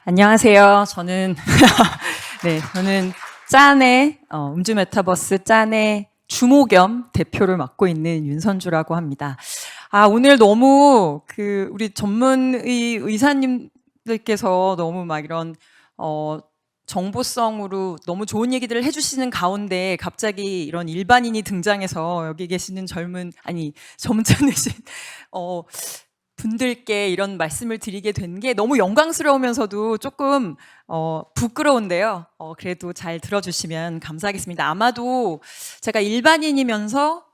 안녕하세요. 저는 짠의 음주 메타버스 짠의 주모 겸 대표를 맡고 있는 윤선주라고 합니다. 오늘 너무 우리 전문의 의사님들께서 너무 막 이런 정보성으로 너무 좋은 얘기들을 해주시는 가운데 갑자기 이런 일반인이 등장해서 여기 계시는 점잖으신 분들께 이런 말씀을 드리게 된 게 너무 영광스러우면서도 조금 부끄러운데요. 그래도 잘 들어주시면 감사하겠습니다. 아마도 제가 일반인이면서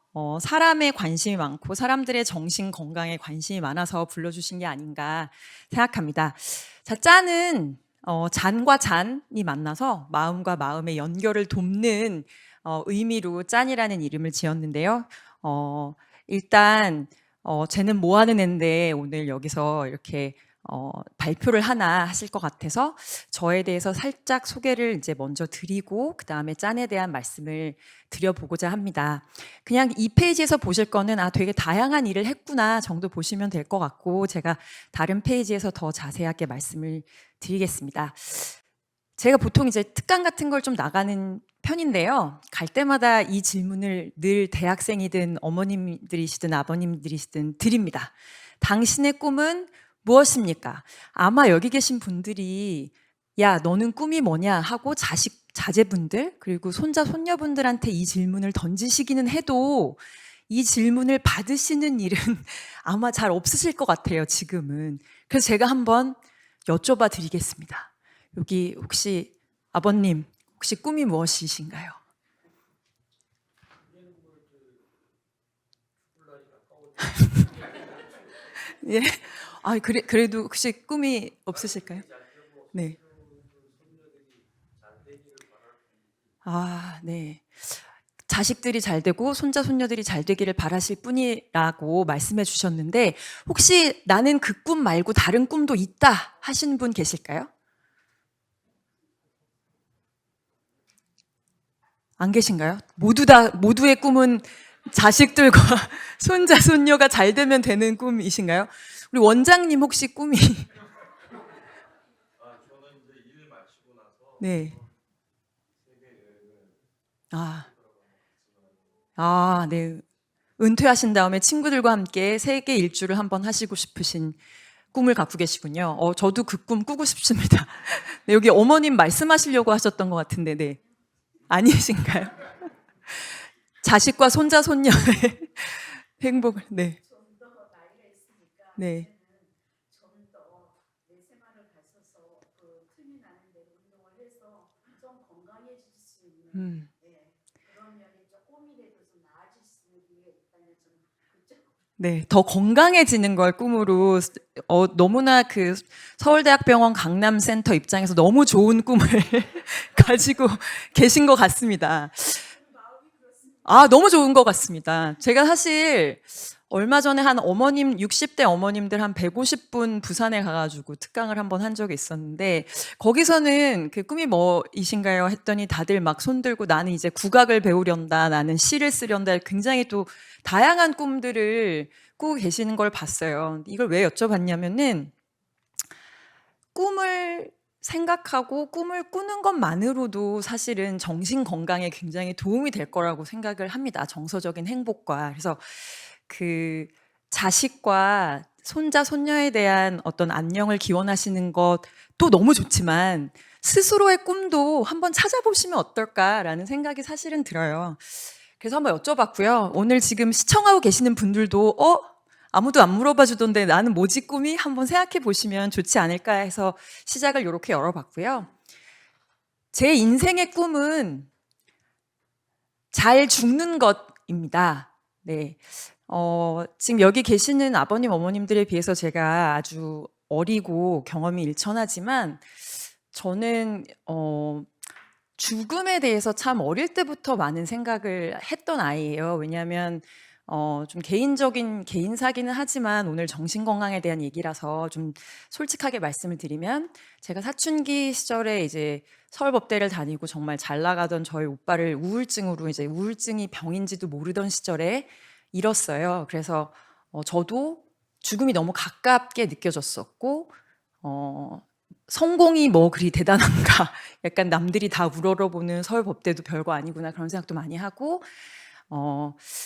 사람에 관심이 많고 사람들의 정신 건강에 관심이 많아서 불러주신 게 아닌가 생각합니다. 자, 짠은 잔과 잔이 만나서 마음과 마음의 연결을 돕는 의미로 짠이라는 이름을 지었는데요. 일단 쟤는 뭐 하는 앤데 오늘 여기서 이렇게 발표를 하나 하실 것 같아서 저에 대해서 살짝 소개를 이제 먼저 드리고 그 다음에 짠에 대한 말씀을 드려보고자 합니다. 그냥 이 페이지에서 보실 거는 되게 다양한 일을 했구나 정도 보시면 될 것 같고 제가 다른 페이지에서 더 자세하게 말씀을 드리겠습니다. 제가 보통 이제 특강 같은 걸 좀 나가는 편인데요. 갈 때마다 이 질문을 늘 대학생이든 어머님들이시든 아버님들이시든 드립니다. 당신의 꿈은 무엇입니까? 아마 여기 계신 분들이 야, 너는 꿈이 뭐냐 하고 자제분들 그리고 손자, 손녀분들한테 이 질문을 던지시기는 해도 이 질문을 받으시는 일은 아마 잘 없으실 것 같아요, 지금은. 그래서 제가 한번 여쭤봐 드리겠습니다. 여기 혹시 아버님, 혹시 꿈이 무엇이신가요? 예. 그래도 혹시 꿈이 없으실까요? 네. 네. 자식들이 잘 되고 손자, 손녀들이 잘 되기를 바라실 뿐이라고 말씀해 주셨는데 혹시 나는 그 꿈 말고 다른 꿈도 있다 하시는 분 계실까요? 안 계신가요? 모두의 꿈은 자식들과 손자, 손녀가 잘 되면 되는 꿈이신가요? 우리 원장님 혹시 꿈이? 네. 네. 은퇴하신 다음에 친구들과 함께 세계 일주를 한번 하시고 싶으신 꿈을 갖고 계시군요. 저도 그 꿈 꾸고 싶습니다. 네, 여기 어머님 말씀하시려고 하셨던 것 같은데, 네. 아니신가요? 자식과 손자, 손녀의 행복을, 네. 네. 음. 네, 더 건강해지는 걸 꿈으로 너무나 서울대학병원 강남센터 입장에서 너무 좋은 꿈을 가지고 계신 것 같습니다. 너무 좋은 것 같습니다. 제가 사실 얼마 전에 한 60대 어머님들 한 150분 부산에 가가지고 특강을 한번 한 적이 있었는데 거기서는 그 꿈이 뭐이신가요? 했더니 다들 막 손들고 나는 이제 국악을 배우련다, 나는 시를 쓰련다, 굉장히 또 다양한 꿈들을 꾸고 계시는 걸 봤어요. 이걸 왜 여쭤봤냐면은 꿈을 생각하고 꿈을 꾸는 것만으로도 사실은 정신 건강에 굉장히 도움이 될 거라고 생각을 합니다. 정서적인 행복과. 그래서 자식과 손자, 손녀에 대한 어떤 안녕을 기원하시는 것도 너무 좋지만 스스로의 꿈도 한번 찾아보시면 어떨까라는 생각이 사실은 들어요. 그래서 한번 여쭤봤고요. 오늘 지금 시청하고 계시는 분들도 아무도 안 물어봐 주던데 나는 뭐지 꿈이? 한번 생각해 보시면 좋지 않을까 해서 시작을 이렇게 열어봤고요. 제 인생의 꿈은 잘 죽는 것입니다. 네. 지금 여기 계시는 아버님, 어머님들에 비해서 제가 아주 어리고 경험이 일천하지만 저는 죽음에 대해서 참 어릴 때부터 많은 생각을 했던 아이예요. 왜냐하면 좀 개인사기는 하지만 오늘 정신건강에 대한 얘기라서 좀 솔직하게 말씀을 드리면 제가 사춘기 시절에 이제 서울법대를 다니고 정말 잘 나가던 저희 오빠를 우울증으로 이제 우울증이 병인지도 모르던 시절에 잃었어요. 그래서 저도 죽음이 너무 가깝게 느껴졌었고 성공이 뭐 그리 대단한가 약간 남들이 다 우러러보는 서울법대도 별거 아니구나 그런 생각도 많이 하고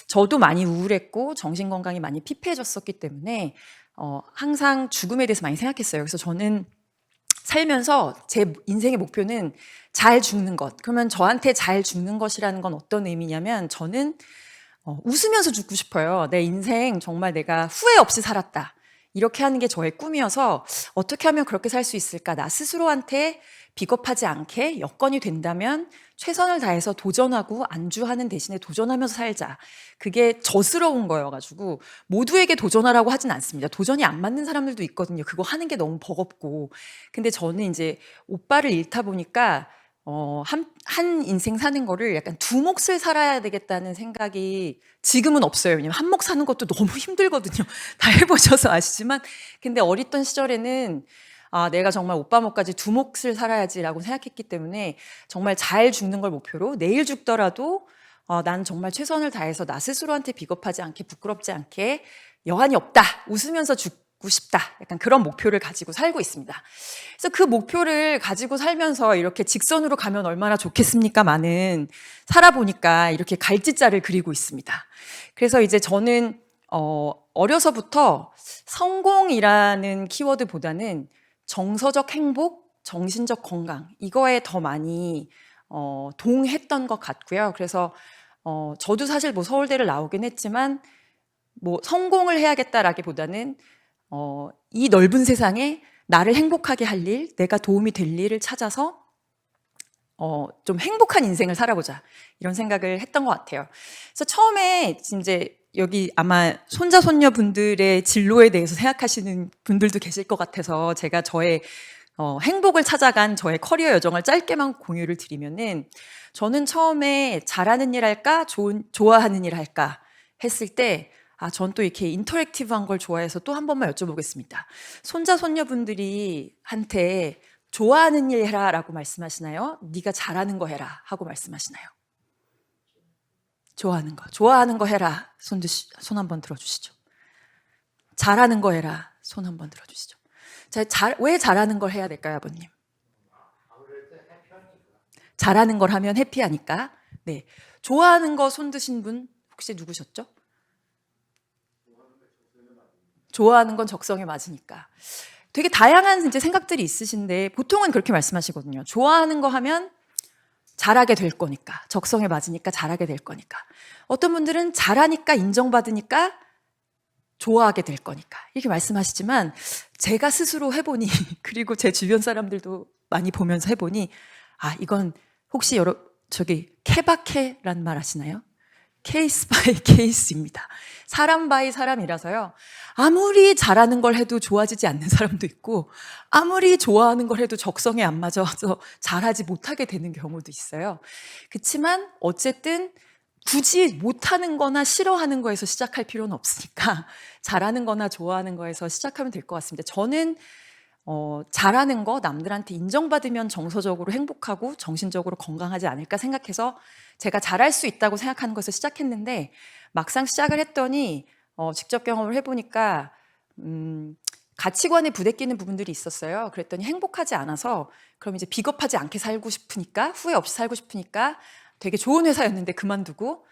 저도 많이 우울했고 정신건강이 많이 피폐해졌었기 때문에 항상 죽음에 대해서 많이 생각했어요. 그래서 저는 살면서 제 인생의 목표는 잘 죽는 것. 그러면 저한테 잘 죽는 것이라는 건 어떤 의미냐면 저는 웃으면서 죽고 싶어요. 내 인생 정말 내가 후회 없이 살았다. 이렇게 하는 게 저의 꿈이어서 어떻게 하면 그렇게 살 수 있을까? 나 스스로한테 비겁하지 않게 여건이 된다면 최선을 다해서 도전하고 안주하는 대신에 도전하면서 살자. 그게 저스러운 거여가지고 모두에게 도전하라고 하진 않습니다. 도전이 안 맞는 사람들도 있거든요. 그거 하는 게 너무 버겁고. 근데 저는 이제 오빠를 잃다 보니까 한 인생 사는 거를 약간 두 몫을 살아야 되겠다는 생각이 지금은 없어요. 왜냐면 한 몫 사는 것도 너무 힘들거든요. 다 해보셔서 아시지만. 근데 어리던 시절에는 내가 정말 오빠 몫까지 두 몫을 살아야지라고 생각했기 때문에 정말 잘 죽는 걸 목표로 내일 죽더라도 난 정말 최선을 다해서 나 스스로한테 비겁하지 않게 부끄럽지 않게 여한이 없다. 웃으면서 죽고 싶다. 약간 그런 목표를 가지고 살고 있습니다. 그래서 그 목표를 가지고 살면서 이렇게 직선으로 가면 얼마나 좋겠습니까마는 살아보니까 이렇게 갈짓자를 그리고 있습니다. 그래서 이제 저는 어려서부터 성공이라는 키워드보다는 정서적 행복, 정신적 건강 이거에 더 많이 동했던 것 같고요. 그래서 저도 사실 뭐 서울대를 나오긴 했지만 뭐 성공을 해야겠다라기보다는 이 넓은 세상에 나를 행복하게 할 일, 내가 도움이 될 일을 찾아서 좀 행복한 인생을 살아보자 이런 생각을 했던 것 같아요. 그래서 처음에 이제 여기 아마 손자 손녀 분들의 진로에 대해서 생각하시는 분들도 계실 것 같아서 제가 저의 행복을 찾아간 저의 커리어 여정을 짧게만 공유를 드리면은 저는 처음에 잘하는 일 할까 좋아하는 일 할까 했을 때 전 또 이렇게 인터랙티브한 걸 좋아해서 또 한 번만 여쭤보겠습니다. 손자 손녀 분들이 한테 좋아하는 일 해라 라고 말씀하시나요? 네가 잘하는 거 해라 하고 말씀하시나요? 좋아하는 거 해라. 손 한번 들어주시죠. 잘하는 거 해라. 손 한번 들어주시죠. 왜 잘하는 걸 해야 될까요, 아버님? 잘하는 걸 하면 해피하니까. 네. 좋아하는 거 손 드신 분 혹시 누구셨죠? 좋아하는 건 적성에 맞으니까. 되게 다양한 이제 생각들이 있으신데 보통은 그렇게 말씀하시거든요. 좋아하는 거 하면 잘하게 될 거니까. 적성에 맞으니까 잘하게 될 거니까. 어떤 분들은 잘하니까 인정받으니까 좋아하게 될 거니까. 이렇게 말씀하시지만 제가 스스로 해보니 그리고 제 주변 사람들도 많이 보면서 해보니 이건 혹시 케바케란 말 아시나요? 케이스 바이 케이스입니다. 사람 바이 사람이라서요. 아무리 잘하는 걸 해도 좋아지지 않는 사람도 있고 아무리 좋아하는 걸 해도 적성에 안 맞아서 잘하지 못하게 되는 경우도 있어요. 그렇지만 어쨌든 굳이 못하는 거나 싫어하는 거에서 시작할 필요는 없으니까 잘하는 거나 좋아하는 거에서 시작하면 될 것 같습니다. 저는 잘하는 거 남들한테 인정받으면 정서적으로 행복하고 정신적으로 건강하지 않을까 생각해서 제가 잘할 수 있다고 생각하는 것에서 시작했는데 막상 시작을 했더니 직접 경험을 해보니까 가치관에 부대끼는 부분들이 있었어요. 그랬더니 행복하지 않아서 그럼 이제 비겁하지 않게 살고 싶으니까 후회 없이 살고 싶으니까 되게 좋은 회사였는데 그만두고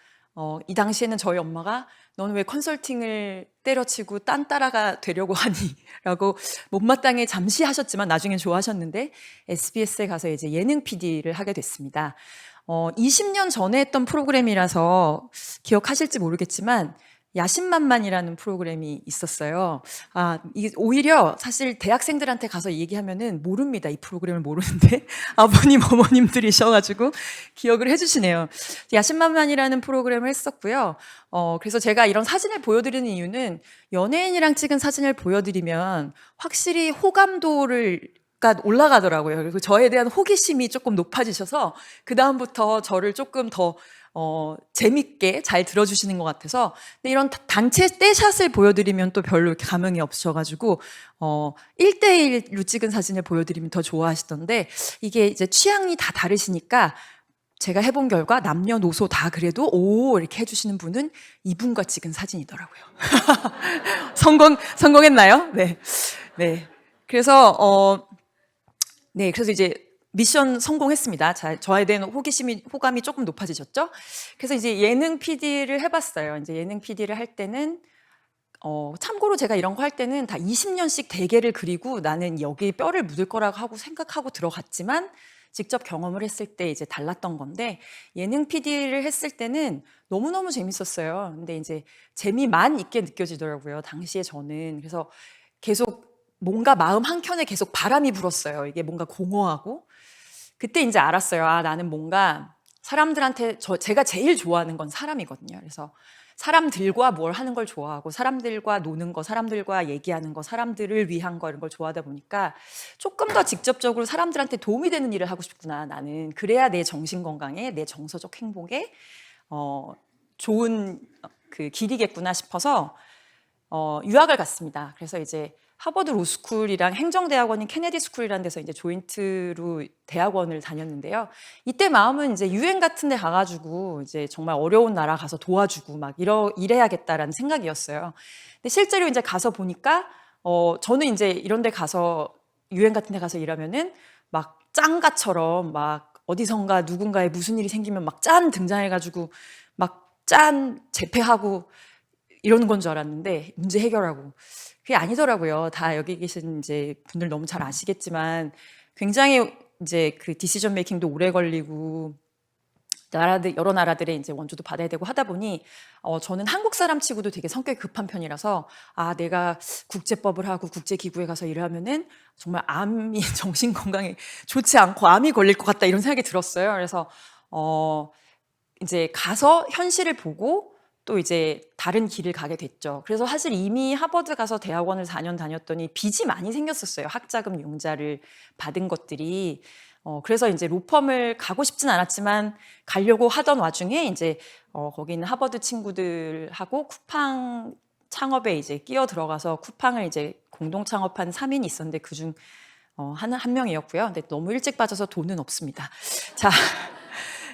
이 당시에는 저희 엄마가 너는 왜 컨설팅을 때려치고 딴 따라가 되려고 하니? 라고 못마땅해 잠시 하셨지만 나중엔 좋아하셨는데 SBS에 가서 이제 예능 PD를 하게 됐습니다. 20년 전에 했던 프로그램이라서 기억하실지 모르겠지만 야심만만이라는 프로그램이 있었어요. 이게 오히려 사실 대학생들한테 가서 얘기하면은 모릅니다. 이 프로그램을 모르는데 아버님, 어머님들이셔가지고 기억을 해주시네요. 야심만만이라는 프로그램을 했었고요. 그래서 제가 이런 사진을 보여드리는 이유는 연예인이랑 찍은 사진을 보여드리면 확실히 호감도를 올라가더라고요. 그리고 저에 대한 호기심이 조금 높아지셔서 그 다음부터 저를 조금 더 재밌게 잘 들어주시는 것 같아서. 근데 이런 단체 떼샷을 보여드리면 또 별로 이렇게 감흥이 없으셔가지고 1대1로 찍은 사진을 보여드리면 더 좋아하시던데 이게 이제 취향이 다 다르시니까 제가 해본 결과 남녀노소 다 그래도 오 이렇게 해주시는 분은 이분과 찍은 사진이더라고요. 성공했나요? 네. 그래서 네, 그래서 이제 미션 성공했습니다. 자, 저에 대한 호감이 조금 높아지셨죠? 그래서 이제 예능 PD를 해봤어요. 이제 예능 PD를 할 때는 참고로 제가 이런 거 할 때는 다 20년씩 대계를 그리고 나는 여기 뼈를 묻을 거라고 하고 생각하고 들어갔지만 직접 경험을 했을 때 이제 달랐던 건데, 예능 PD를 했을 때는 너무너무 재밌었어요. 근데 이제 재미만 있게 느껴지더라고요, 당시에 저는. 그래서 계속 뭔가 마음 한켠에 계속 바람이 불었어요. 이게 뭔가 공허하고. 그때 이제 알았어요. 아, 나는 뭔가 사람들한테, 제가 제일 좋아하는 건 사람이거든요. 그래서 사람들과 뭘 하는 걸 좋아하고, 사람들과 노는 거, 사람들과 얘기하는 거, 사람들을 위한 거, 이런 걸 좋아하다 보니까 조금 더 직접적으로 사람들한테 도움이 되는 일을 하고 싶구나, 나는. 그래야 내 정신 건강에, 내 정서적 행복에 좋은 그 길이겠구나 싶어서 유학을 갔습니다. 그래서 이제 하버드 로스쿨이랑 행정대학원인 케네디 스쿨이라는 데서 이제 조인트로 대학원을 다녔는데요. 이때 마음은 이제 유엔 같은 데 가가지고 이제 정말 어려운 나라 가서 도와주고 막 이래야겠다라는 생각이었어요. 근데 실제로 이제 가서 보니까 저는 이제 이런 데 가서, 유엔 같은 데 가서 일하면은 막 짱가처럼 막 어디선가 누군가에 무슨 일이 생기면 막 짠 등장해가지고 막 짠 재패하고 이러는 건 줄 알았는데, 문제 해결하고. 그게 아니더라고요. 다 여기 계신 이제 분들 너무 잘 아시겠지만 굉장히 이제 그 디시전 메이킹도 오래 걸리고, 여러 나라들의 이제 원조도 받아야 되고 하다 보니 저는 한국 사람 치고도 되게 성격이 급한 편이라서, 아, 내가 국제법을 하고 국제기구에 가서 일하면은 정말 암이 정신 건강에 좋지 않고 암이 걸릴 것 같다, 이런 생각이 들었어요. 그래서 이제 가서 현실을 보고 또 이제 다른 길을 가게 됐죠. 그래서 사실 이미 하버드 가서 대학원을 4년 다녔더니 빚이 많이 생겼었어요. 학자금 융자를 받은 것들이. 그래서 이제 로펌을 가고 싶진 않았지만 가려고 하던 와중에 이제 거기 있는 하버드 친구들하고 쿠팡 창업에 이제 끼어 들어가서 쿠팡을 이제 공동 창업한 3인이 있었는데 그중 한 명이었고요. 근데 너무 일찍 빠져서 돈은 없습니다. 자.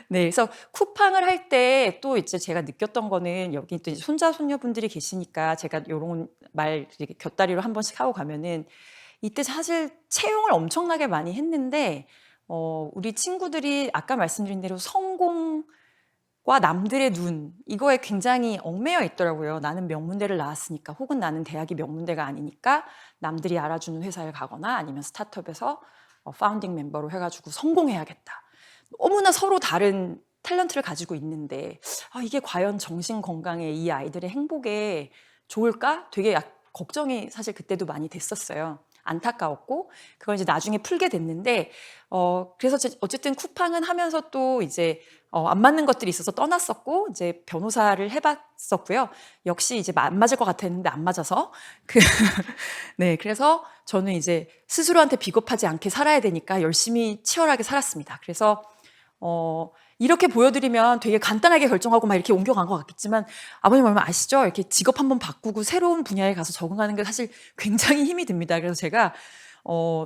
네, 그래서 쿠팡을 할 때 또 이제 제가 느꼈던 거는, 여기 또 이제 손자 손녀분들이 계시니까 제가 요런 말 이렇게 곁다리로 한 번씩 하고 가면은, 이때 사실 채용을 엄청나게 많이 했는데 우리 친구들이 아까 말씀드린 대로 성공과 남들의 눈, 이거에 굉장히 얽매여 있더라고요. 나는 명문대를 나왔으니까, 혹은 나는 대학이 명문대가 아니니까 남들이 알아주는 회사에 가거나 아니면 스타트업에서 파운딩 멤버로 해가지고 성공해야겠다. 너무나 서로 다른 탤런트를 가지고 있는데, 이게 과연 정신 건강에, 이 아이들의 행복에 좋을까? 되게 걱정이 사실 그때도 많이 됐었어요. 안타까웠고, 그걸 이제 나중에 풀게 됐는데, 그래서 어쨌든 쿠팡은 하면서 또 이제 안 맞는 것들이 있어서 떠났었고, 이제 변호사를 해봤었고요. 역시 이제 안 맞을 것 같았는데 안 맞아서 네, 그래서 저는 이제 스스로한테 비겁하지 않게 살아야 되니까 열심히 치열하게 살았습니다. 그래서 이렇게 보여드리면 되게 간단하게 결정하고 막 이렇게 옮겨간 것 같겠지만, 아버님 얼마 아시죠? 이렇게 직업 한번 바꾸고 새로운 분야에 가서 적응하는 게 사실 굉장히 힘이 듭니다. 그래서 제가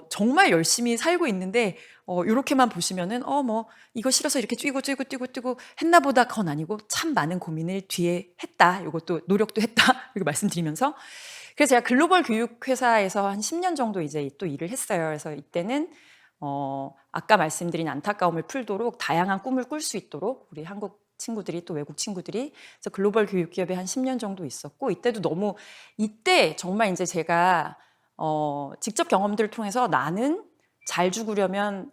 정말 열심히 살고 있는데, 이렇게만 보시면은 뭐 이거 싫어서 이렇게 뛰고 했나 보다, 그건 아니고 참 많은 고민을 뒤에 했다, 이것도 노력도 했다 이렇게 말씀드리면서, 그래서 제가 글로벌 교육 회사에서 한 10년 정도 이제 또 일을 했어요. 그래서 이때는 아까 말씀드린 안타까움을 풀도록, 다양한 꿈을 꿀 수 있도록 우리 한국 친구들이, 또 외국 친구들이, 그래서 글로벌 교육 기업에 한 10년 정도 있었고, 이때 정말 이제 제가 직접 경험들을 통해서, 나는 잘 죽으려면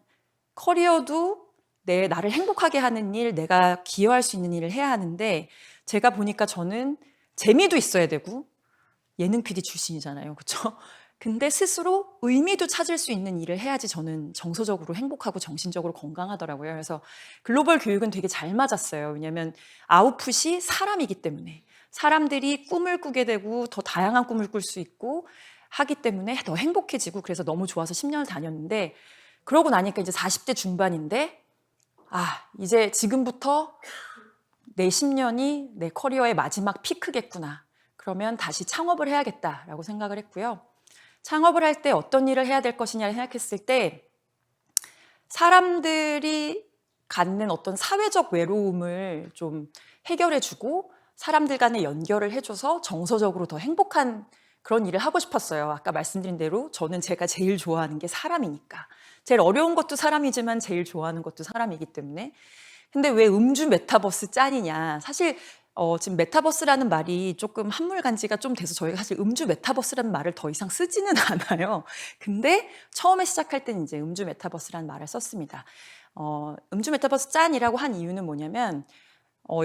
커리어도 나를 행복하게 하는 일, 내가 기여할 수 있는 일을 해야 하는데, 제가 보니까 저는 재미도 있어야 되고, 예능 PD 출신이잖아요, 그렇죠? 근데 스스로 의미도 찾을 수 있는 일을 해야지 저는 정서적으로 행복하고 정신적으로 건강하더라고요. 그래서 글로벌 교육은 되게 잘 맞았어요. 왜냐하면 아웃풋이 사람이기 때문에, 사람들이 꿈을 꾸게 되고 더 다양한 꿈을 꿀 수 있고 하기 때문에 더 행복해지고, 그래서 너무 좋아서 10년을 다녔는데, 그러고 나니까 이제 40대 중반인데, 이제 지금부터 내 10년이 내 커리어의 마지막 피크겠구나. 그러면 다시 창업을 해야겠다라고 생각을 했고요. 창업을 할 때 어떤 일을 해야 될 것이냐를 생각했을 때, 사람들이 갖는 어떤 사회적 외로움을 좀 해결해주고 사람들 간의 연결을 해줘서 정서적으로 더 행복한 그런 일을 하고 싶었어요. 아까 말씀드린 대로 저는 제가 제일 좋아하는 게 사람이니까. 제일 어려운 것도 사람이지만 제일 좋아하는 것도 사람이기 때문에. 근데 왜 음주 메타버스 짠이냐. 사실 지금 메타버스라는 말이 조금 한물간지가 좀 돼서 저희가 사실 음주 메타버스라는 말을 더 이상 쓰지는 않아요. 근데 처음에 시작할 때는 이제 음주 메타버스라는 말을 썼습니다. 음주 메타버스 짠이라고 한 이유는 뭐냐면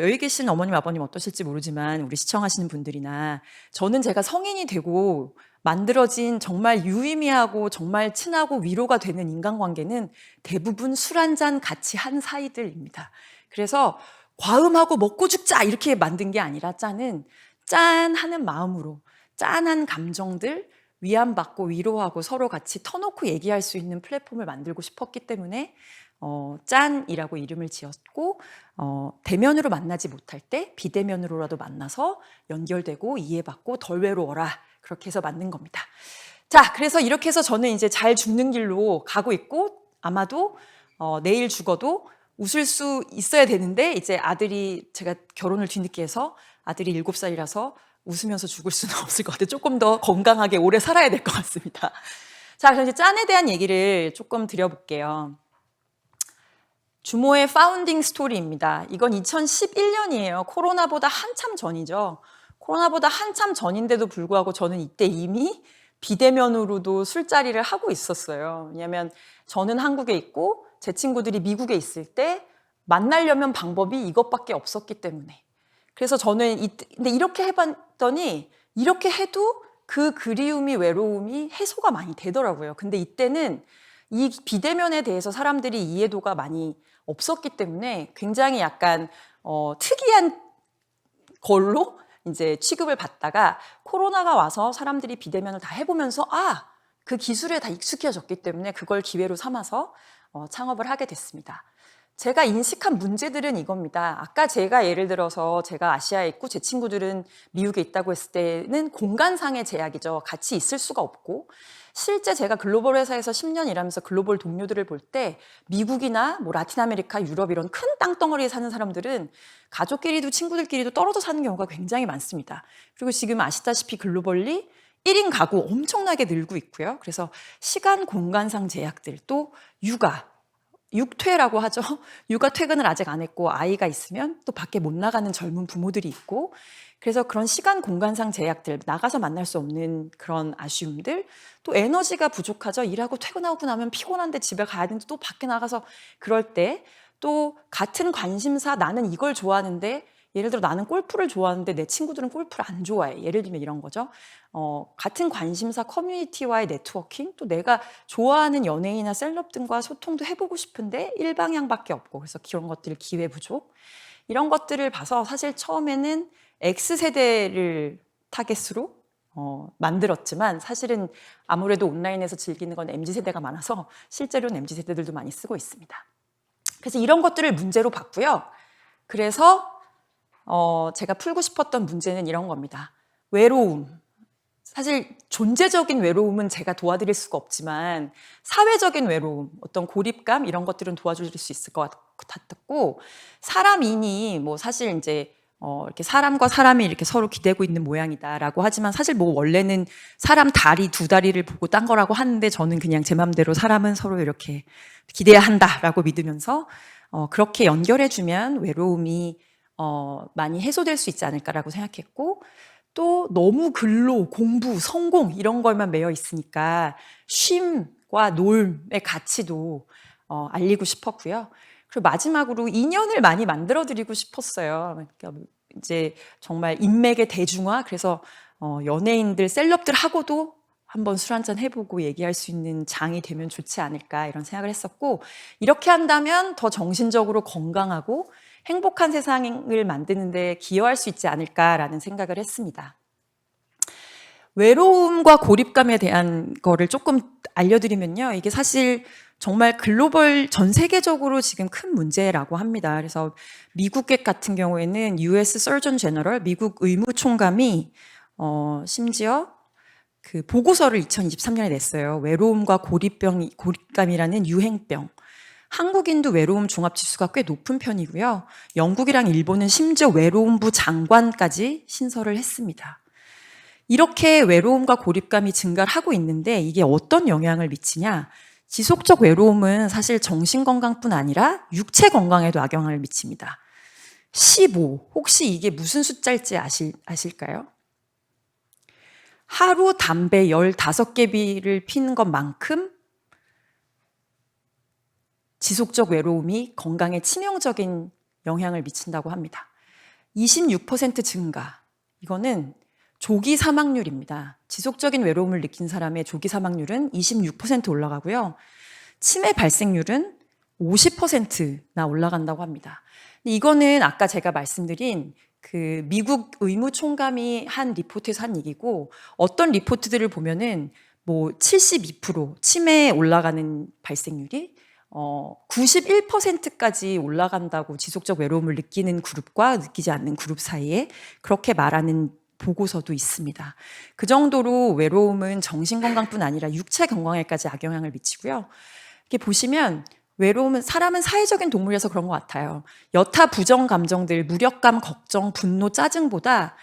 여기 계신 어머님, 아버님 어떠실지 모르지만 우리 시청하시는 분들이나 저는 제가 성인이 되고 만들어진 정말 유의미하고 정말 친하고 위로가 되는 인간관계는 대부분 술 한 잔 같이 한 사이들입니다. 그래서 과음하고 먹고 죽자 이렇게 만든 게 아니라 짠은 짠하는 마음으로 짠한 감정들 위안받고 위로하고 서로 같이 터놓고 얘기할 수 있는 플랫폼을 만들고 싶었기 때문에 짠이라고 이름을 지었고 대면으로 만나지 못할 때 비대면으로라도 만나서 연결되고 이해받고 덜 외로워라 그렇게 해서 만든 겁니다. 자, 그래서 이렇게 해서 저는 이제 잘 죽는 길로 가고 있고 아마도 내일 죽어도 웃을 수 있어야 되는데 이제 아들이 제가 결혼을 뒤늦게 해서 아들이 7살이라서 웃으면서 죽을 수는 없을 것 같아요. 조금 더 건강하게 오래 살아야 될 것 같습니다. 자, 그럼 이제 짠에 대한 얘기를 조금 드려볼게요. 주모의 파운딩 스토리입니다. 이건 2011년이에요. 코로나보다 한참 전이죠. 코로나보다 한참 전인데도 불구하고 저는 이때 이미 비대면으로도 술자리를 하고 있었어요. 왜냐하면 저는 한국에 있고 제 친구들이 미국에 있을 때 만나려면 방법이 이것밖에 없었기 때문에. 그래서 저는 근데 이렇게 해봤더니 이렇게 해도 그 그리움이 외로움이 해소가 많이 되더라고요. 근데 이때는 이 비대면에 대해서 사람들이 이해도가 많이 없었기 때문에 굉장히 약간 특이한 걸로 이제 취급을 받다가 코로나가 와서 사람들이 비대면을 다 해보면서 그 기술에 다 익숙해졌기 때문에 그걸 기회로 삼아서 창업을 하게 됐습니다. 제가 인식한 문제들은 이겁니다. 아까 제가 예를 들어서 제가 아시아에 있고 제 친구들은 미국에 있다고 했을 때는 공간상의 제약이죠. 같이 있을 수가 없고 실제 제가 글로벌 회사에서 10년 일하면서 글로벌 동료들을 볼 때 미국이나 뭐 라틴 아메리카, 유럽 이런 큰 땅덩어리에 사는 사람들은 가족끼리도 친구들끼리도 떨어져 사는 경우가 굉장히 많습니다. 그리고 지금 아시다시피 글로벌리 1인 가구 엄청나게 늘고 있고요. 그래서 시간 공간상 제약들 또 육퇴라고 하죠. 육아 퇴근을 아직 안 했고 아이가 있으면 또 밖에 못 나가는 젊은 부모들이 있고 그래서 그런 시간 공간상 제약들 나가서 만날 수 없는 그런 아쉬움들 또 에너지가 부족하죠. 일하고 퇴근하고 나면 피곤한데 집에 가야 되는데 또 밖에 나가서 그럴 때 또 같은 관심사 나는 이걸 좋아하는데 예를 들어 나는 골프를 좋아하는데 내 친구들은 골프를 안 좋아해. 예를 들면 이런 거죠. 같은 관심사 커뮤니티와의 네트워킹 또 내가 좋아하는 연예인이나 셀럽 등과 소통도 해보고 싶은데 일방향밖에 없고 그래서 그런 것들 기회 부족 이런 것들을 봐서 사실 처음에는 X세대를 타겟으로 만들었지만 사실은 아무래도 온라인에서 즐기는 건 MZ세대가 많아서 실제로는 MZ세대들도 많이 쓰고 있습니다. 그래서 이런 것들을 문제로 봤고요. 그래서 제가 풀고 싶었던 문제는 이런 겁니다. 외로움. 사실 존재적인 외로움은 제가 도와드릴 수가 없지만 사회적인 외로움, 어떤 고립감 이런 것들은 도와줄 수 있을 것 같았고 사람이니 뭐 사실 이제 이렇게 사람과 사람이 이렇게 서로 기대고 있는 모양이다라고 하지만 사실 뭐 원래는 사람 다리 두 다리를 보고 딴 거라고 하는데 저는 그냥 제 맘대로 사람은 서로 이렇게 기대야 한다라고 믿으면서 그렇게 연결해주면 외로움이 많이 해소될 수 있지 않을까라고 생각했고 또 너무 근로, 공부, 성공 이런 것만 매여 있으니까 쉼과 놀의 가치도 알리고 싶었고요. 그리고 마지막으로 인연을 많이 만들어 드리고 싶었어요. 그러니까 이제 정말 인맥의 대중화 그래서 연예인들, 셀럽들하고도 한번 술 한잔 해보고 얘기할 수 있는 장이 되면 좋지 않을까 이런 생각을 했었고 이렇게 한다면 더 정신적으로 건강하고 행복한 세상을 만드는 데 기여할 수 있지 않을까라는 생각을 했습니다. 외로움과 고립감에 대한 거를 조금 알려드리면요. 이게 사실 정말 글로벌 전 세계적으로 지금 큰 문제라고 합니다. 그래서 미국계 같은 경우에는 US Surgeon General, 미국 의무총감이 심지어 그 보고서를 2023년에 냈어요. 외로움과 고립감이라는 유행병. 한국인도 외로움 종합지수가 꽤 높은 편이고요. 영국이랑 일본은 심지어 외로움부 장관까지 신설을 했습니다. 이렇게 외로움과 고립감이 증가를 하고 있는데 이게 어떤 영향을 미치냐? 지속적 외로움은 사실 정신 건강뿐 아니라 육체 건강에도 악영향을 미칩니다. 15. 혹시 이게 무슨 숫자일지 아실까요? 하루 담배 15개비를 피는 것만큼 지속적 외로움이 건강에 치명적인 영향을 미친다고 합니다. 26% 증가. 이거는 조기 사망률입니다. 지속적인 외로움을 느낀 사람의 조기 사망률은 26% 올라가고요. 치매 발생률은 50%나 올라간다고 합니다. 이거는 아까 제가 말씀드린 그 미국 의무총감이 한 리포트에서 한 얘기고, 어떤 리포트들을 보면은 뭐 72% 치매에 올라가는 발생률이 91%까지 올라간다고, 지속적 외로움을 느끼는 그룹과 느끼지 않는 그룹 사이에 그렇게 말하는 보고서도 있습니다. 그 정도로 외로움은 정신건강뿐 아니라 육체 건강에까지 악영향을 미치고요. 이렇게 보시면 외로움은, 사람은 사회적인 동물이라서 그런 것 같아요. 여타 부정 감정들, 무력감, 걱정, 분노, 짜증보다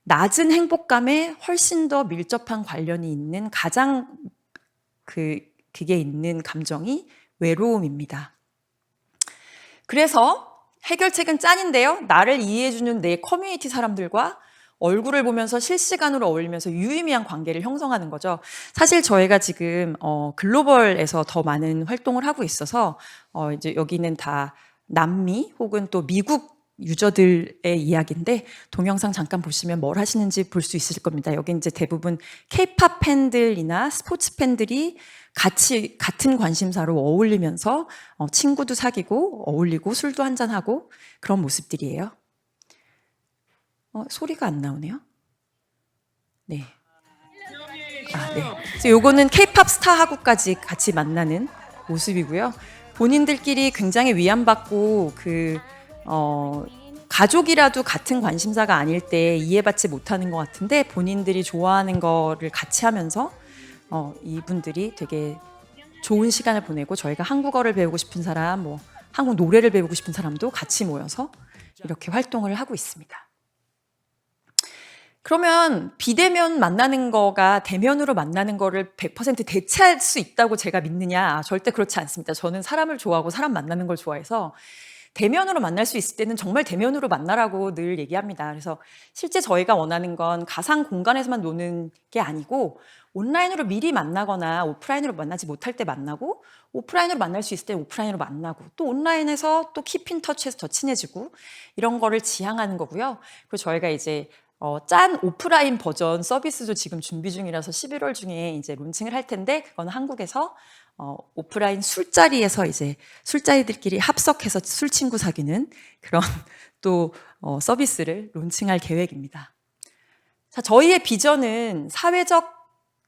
낮은 행복감에 훨씬 더 밀접한 관련이 있는 가장 그게 있는 감정이 외로움입니다. 그래서 해결책은 짠인데요. 나를 이해해주는 내 커뮤니티 사람들과 얼굴을 보면서 실시간으로 어울리면서 유의미한 관계를 형성하는 거죠. 사실 저희가 지금 글로벌에서 더 많은 활동을 하고 있어서 이제 여기는 다 남미 혹은 또 미국 유저들의 이야기인데, 동영상 잠깐 보시면 뭘 하시는지 볼 수 있을 겁니다. 여기 이제 대부분 K-팝 팬들이나 스포츠 팬들이 같이 같은 관심사로 어울리면서 친구도 사귀고 어울리고 술도 한잔하고 그런 모습들이에요. 소리가 안 나오네요. 네. 네. 그래서 요거는 K-팝 스타하고까지 같이 만나는 모습이고요. 본인들끼리 굉장히 위안받고 가족이라도 같은 관심사가 아닐 때 이해받지 못하는 것 같은데, 본인들이 좋아하는 거를 같이 하면서 이분들이 되게 좋은 시간을 보내고, 저희가 한국어를 배우고 싶은 사람, 뭐 한국 노래를 배우고 싶은 사람도 같이 모여서 이렇게 활동을 하고 있습니다. 그러면 비대면 만나는 거가 대면으로 만나는 거를 100% 대체할 수 있다고 제가 믿느냐? 절대 그렇지 않습니다. 저는 사람을 좋아하고 사람 만나는 걸 좋아해서 대면으로 만날 수 있을 때는 정말 대면으로 만나라고 늘 얘기합니다. 그래서 실제 저희가 원하는 건 가상 공간에서만 노는 게 아니고, 온라인으로 미리 만나거나 오프라인으로 만나지 못할 때 만나고, 오프라인으로 만날 수 있을 때 오프라인으로 만나고, 또 온라인에서 또 키핀 터치해서 더 친해지고, 이런 거를 지향하는 거고요. 그리고 저희가 이제 짠 오프라인 버전 서비스도 지금 준비 중이라서 11월 중에 이제 론칭을 할 텐데, 그건 한국에서 오프라인 술자리에서 이제 술자리들끼리 합석해서 술 친구 사귀는 그런 또 서비스를 론칭할 계획입니다. 자, 저희의 비전은 사회적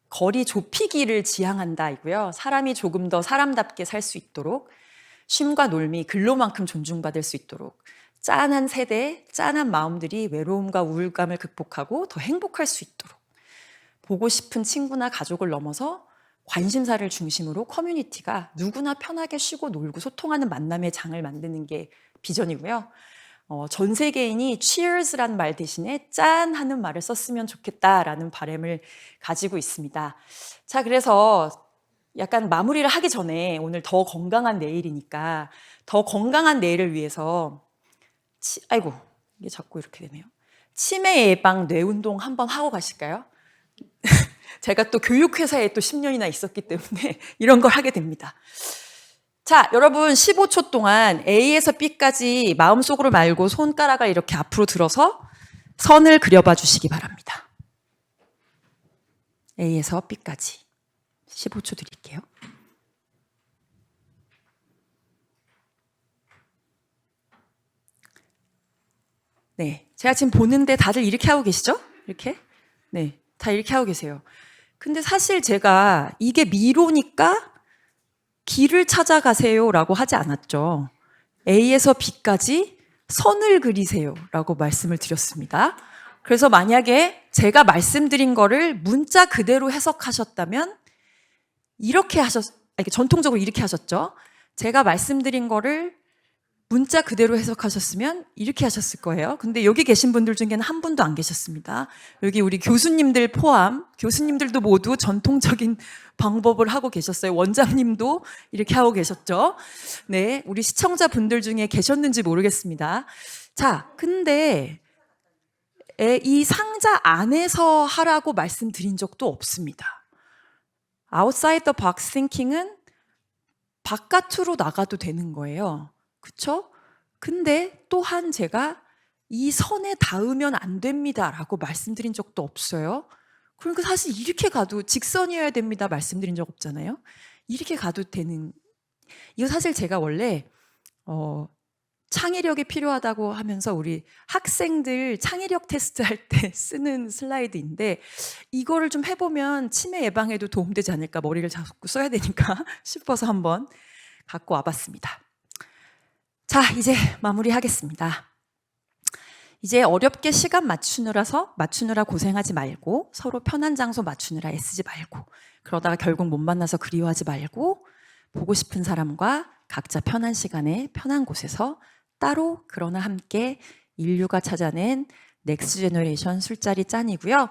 거리 좁히기를 지향한다이고요. 사람이 조금 더 사람답게 살 수 있도록, 쉼과 놀미, 근로만큼 존중받을 수 있도록, 짠한 세대, 짠한 마음들이 외로움과 우울감을 극복하고 더 행복할 수 있도록, 보고 싶은 친구나 가족을 넘어서 관심사를 중심으로 커뮤니티가 누구나 편하게 쉬고 놀고 소통하는 만남의 장을 만드는 게 비전이고요. 전 세계인이 cheers라는 말 대신에 짠 하는 말을 썼으면 좋겠다라는 바람을 가지고 있습니다. 자, 그래서 약간 마무리를 하기 전에, 오늘 더 건강한 내일이니까 더 건강한 내일을 위해서 아이고, 이게 자꾸 이렇게 되네요. 치매 예방 뇌운동 한번 하고 가실까요? 제가 또 교육회사에 또 10년이나 있었기 때문에 이런 걸 하게 됩니다. 자, 여러분 15초 동안 A에서 B까지 마음속으로 말고 손가락을 이렇게 앞으로 들어서 선을 그려봐 주시기 바랍니다. A에서 B까지 15초 드릴게요. 네, 제가 지금 보는데 다들 이렇게 하고 계시죠? 이렇게? 네, 다 이렇게 하고 계세요. 근데 사실 제가 이게 미로니까 길을 찾아가세요라고 하지 않았죠. A에서 B까지 선을 그리세요라고 말씀을 드렸습니다. 그래서 만약에 제가 말씀드린 거를 문자 그대로 해석하셨다면 이렇게 전통적으로 이렇게 하셨죠. 제가 말씀드린 거를 문자 그대로 해석하셨으면 이렇게 하셨을 거예요. 근데 여기 계신 분들 중에는 한 분도 안 계셨습니다. 여기 우리 교수님들 포함, 교수님들도 모두 전통적인 방법을 하고 계셨어요. 원장님도 이렇게 하고 계셨죠. 네, 우리 시청자분들 중에 계셨는지 모르겠습니다. 자, 근데 이 상자 안에서 하라고 말씀드린 적도 없습니다. Outside the box thinking은 바깥으로 나가도 되는 거예요. 그쵸? 근데 또한 제가 이 선에 닿으면 안 됩니다 라고 말씀드린 적도 없어요. 그러니까 사실 이렇게 가도 직선이어야 됩니다 말씀드린 적 없잖아요. 이렇게 가도 되는, 이거 사실 제가 원래 창의력이 필요하다고 하면서 우리 학생들 창의력 테스트 할 때 쓰는 슬라이드인데 이거를 좀 해보면 치매 예방에도 도움되지 않을까, 머리를 자꾸 써야 되니까 싶어서 한번 갖고 와봤습니다. 자, 이제 마무리하겠습니다. 이제 어렵게 시간 맞추느라 고생하지 말고, 서로 편한 장소 맞추느라 애쓰지 말고, 그러다가 결국 못 만나서 그리워하지 말고, 보고 싶은 사람과 각자 편한 시간에 편한 곳에서 따로 그러나 함께 인류가 찾아낸 넥스트 제너레이션 술자리 짠이고요.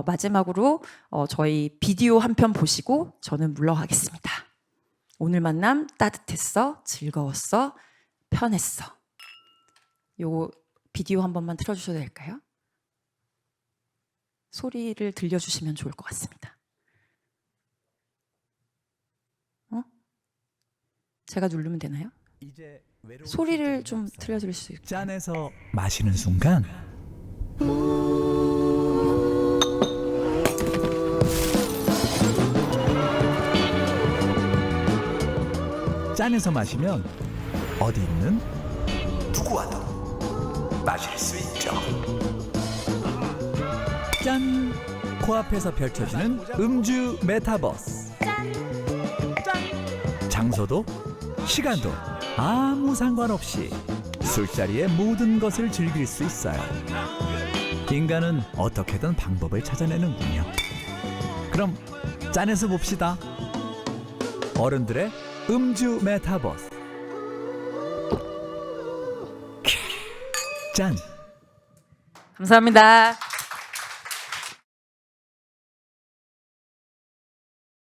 마지막으로 저희 비디오 한 편 보시고 저는 물러가겠습니다. 오늘 만남 따뜻했어, 즐거웠어, 편했어. 요 비디오 한 번만 틀어주셔도 될까요? 소리를 들려주시면 좋을 것 같습니다. 제가 누르면 되나요? 소리를 좀 들려드릴 수 있을까요? 짠해서 마시는 순간 짠해서 마시면 어디 있는 누구와도 마실 수 있죠. 짠! 코앞에서 펼쳐지는 음주 메타버스. 장소도 시간도 아무 상관없이 술자리의 모든 것을 즐길 수 있어요. 인간은 어떻게든 방법을 찾아내는군요. 그럼 짠해서 봅시다. 어른들의 음주 메타버스. 짠. 감사합니다.